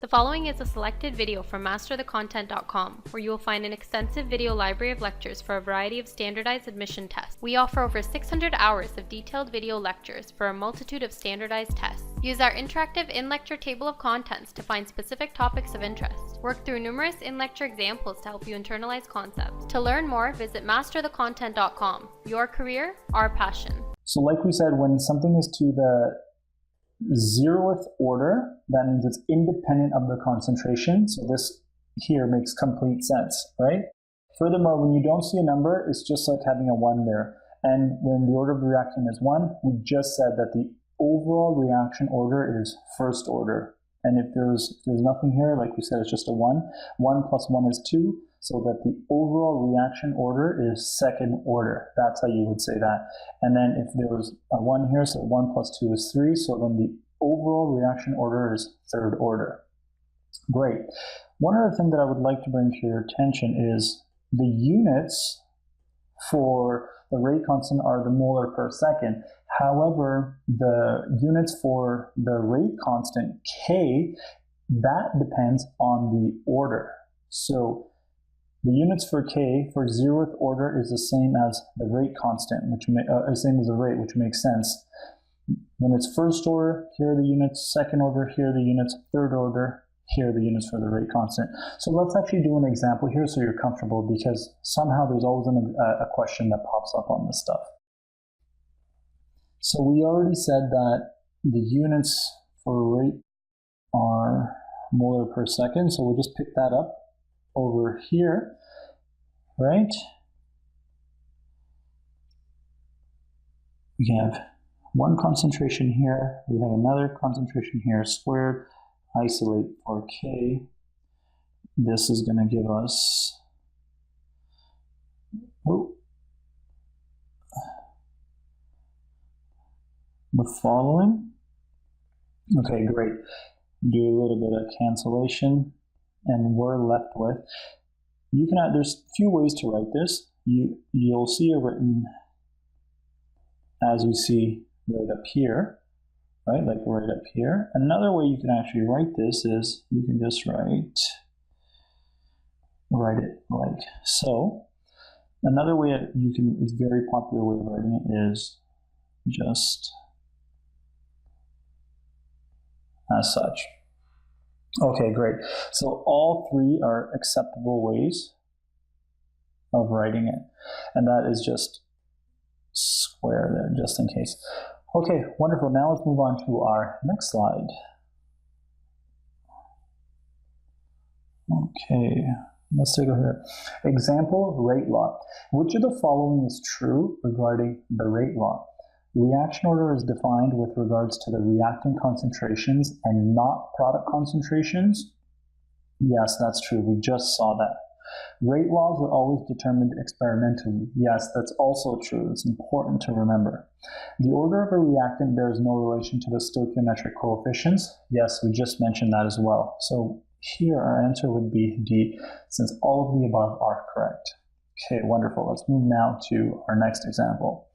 The following is a selected video from masterthecontent.com, where you will find an extensive video library of lectures for a variety of standardized admission tests. We offer over 600 hours of detailed video lectures for a multitude of standardized tests. Use our interactive in-lecture table of contents to find specific topics of interest. Work through numerous in-lecture examples to help you internalize concepts. To learn more, visit masterthecontent.com. Your career, our passion. So like we said, when something is to the 0th order, that means it's independent of the concentration. So this here makes complete sense, right? Furthermore, when you don't see a number, it's just like having a 1 there. And when the order of the reaction is 1, we just said that the overall reaction order is first order. And if there's nothing here, like we said, it's just a 1. 1 plus 1 is 2, so that the overall reaction order is second order. That's how you would say that. And then if there was a 1 here, so 1 plus 2 is 3, so then the overall reaction order is third order. Great. One other thing that I would like to bring to your attention is the units for the rate constant are the molar per second. However, the units for the rate constant, K, that depends on the order. So the units for K for 0th order is the same as the rate constant, same as the rate, which makes sense. When it's first order, here are the units. Second order, here are the units. Third order, here are the units for the rate constant. So let's actually do an example here so you're comfortable, because somehow there's always a question that pops up on this stuff. So we already said that the units for rate are molar per second, so we'll just pick that up over here, right? We have one concentration here, we have another concentration here, squared, isolate for K. This is going to give us, the following. Okay, great. Do a little bit of cancellation, and we're left with, there's a few ways to write this. You'll see it written as we see right up here, right? Like right up here. Another way you can actually write this is you can just write it like so. Another way it's a very popular way of writing it is just as such. Okay, great. So all three are acceptable ways of writing it. And that is just square there, just in case. Okay, wonderful. Now let's move on to our next slide. Okay, let's take a look here. Example, rate law. Which of the following is true regarding the rate law? Reaction order is defined with regards to the reactant concentrations and not product concentrations. Yes, that's true. We just saw that. Rate laws are always determined experimentally. Yes, that's also true. It's important to remember. The order of a reactant bears no relation to the stoichiometric coefficients. Yes, we just mentioned that as well. So here our answer would be D, since all of the above are correct. Okay, wonderful. Let's move now to our next example.